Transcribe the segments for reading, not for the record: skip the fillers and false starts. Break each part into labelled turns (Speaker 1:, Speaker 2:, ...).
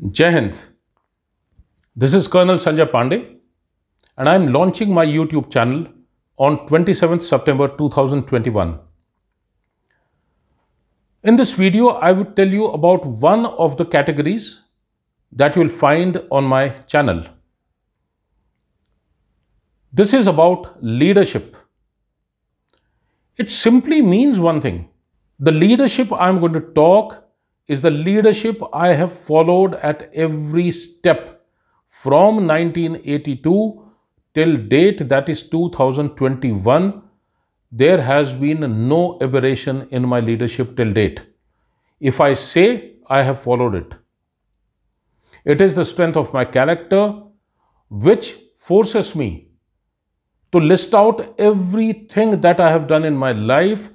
Speaker 1: Jai Hind. This is Colonel Sanjay Pandey, and I am launching my YouTube channel on 27th September 2021. In this video, I would tell you about one of the categories that you will find on my channel. This is about leadership. It simply means one thing. The leadership I am going to talk is the leadership I have followed at every step from 1982 till date, that is 2021. There has been no aberration in my leadership till date. If I say, I have followed it. It is the strength of my character which forces me to list out everything that I have done in my life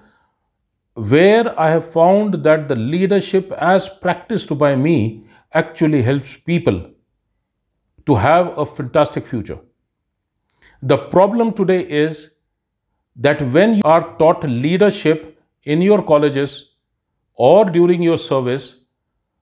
Speaker 1: where I have found that the leadership as practiced by me actually helps people to have a fantastic future. The problem today is that when you are taught leadership in your colleges or during your service,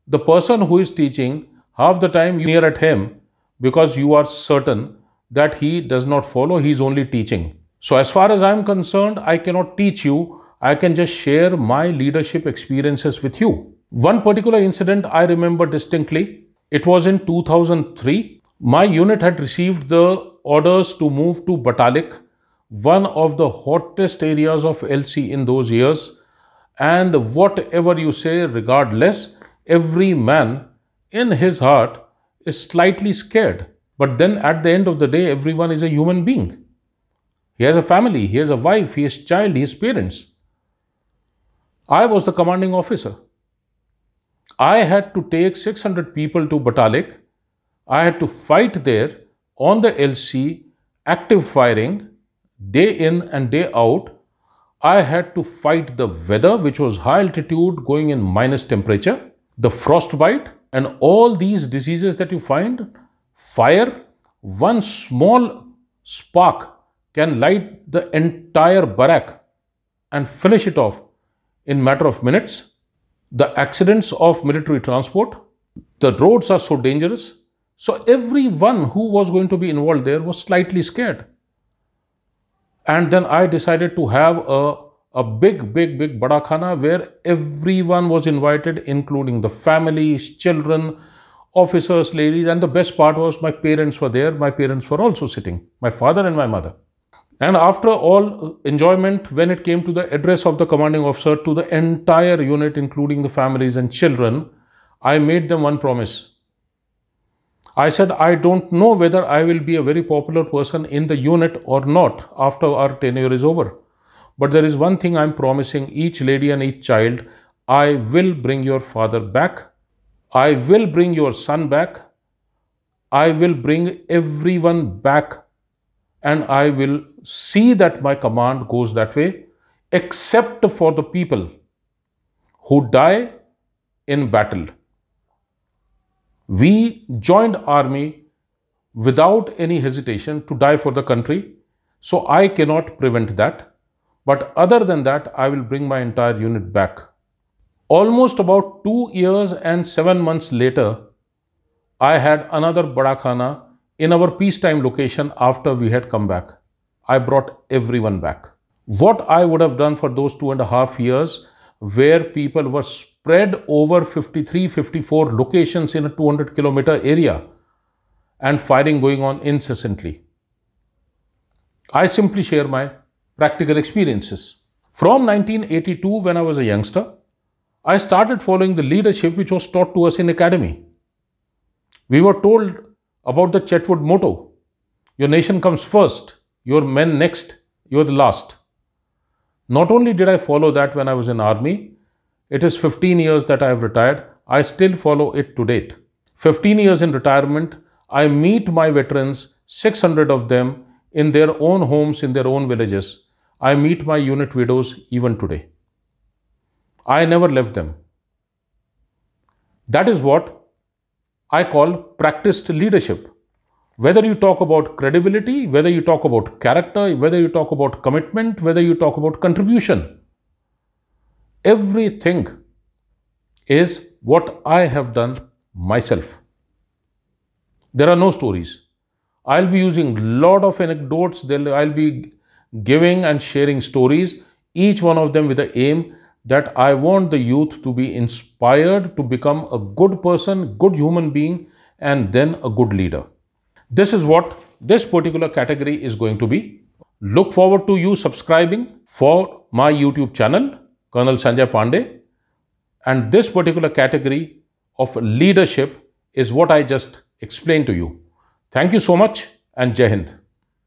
Speaker 1: the person who is teaching, half the time you are at him because you are certain that he does not follow, he is only teaching. So as far as I am concerned, I cannot teach you. I can just share my leadership experiences with you. One particular incident I remember distinctly. It was in 2003. My unit had received the orders to move to Batalik, one of the hottest areas of LC in those years. And whatever you say, regardless, every man in his heart is slightly scared. But then at the end of the day, everyone is a human being. He has a family, he has a wife, he has a child, he has parents. I was the commanding officer. I had to take 600 people to Batalik. I had to fight there on the LC, active firing, day in and day out. I had to fight the weather, which was high altitude, going in minus temperature, the frostbite, and all these diseases that you find. Fire, one small spark can light the entire barrack and finish it off in matter of minutes. The accidents of military transport, the roads are so dangerous. So everyone who was going to be involved there was slightly scared. And then I decided to have a big Bada Khana where everyone was invited, including the families, children, officers, ladies, and the best part was my parents were there. My parents were also sitting, my father and my mother. And after all enjoyment, when it came to the address of the commanding officer to the entire unit, including the families and children, I made them one promise. I said, I don't know whether I will be a very popular person in the unit or not after our tenure is over. But there is one thing I'm promising each lady and each child. I will bring your father back. I will bring your son back. I will bring everyone back. And I will see that my command goes that way, except for the people who die in battle. We joined army without any hesitation to die for the country. So I cannot prevent that. But other than that, I will bring my entire unit back. Almost about 2 years and 7 months later, I had another Bada Khana in our peacetime location after we had come back. I brought everyone back. What I would have done for those 2.5 years where people were spread over 53, 54 locations in a 200-kilometer area and firing going on incessantly. I simply share my practical experiences. From 1982, when I was a youngster, I started following the leadership which was taught to us in academy. We were told about the Chetwood motto, your nation comes first, your men next, you're the last. Not only did I follow that when I was in army, it is 15 years that I have retired, I still follow it to date. 15 years in retirement, I meet my veterans, 600 of them, in their own homes, in their own villages. I meet my unit widows even today. I never left them. That is what I call practiced leadership. Whether you talk about credibility, whether you talk about character, whether you talk about commitment, whether you talk about contribution, everything is what I have done myself. There are no stories. I'll be using lot of anecdotes. I'll be giving and sharing stories, each one of them with the aim that I want the youth to be inspired to become a good person, good human being, and then a good leader. This is what this particular category is going to be. Look forward to you subscribing for my YouTube channel, Colonel Sanjay Pandey. And this particular category of leadership is what I just explained to you. Thank you so much and Jai Hind.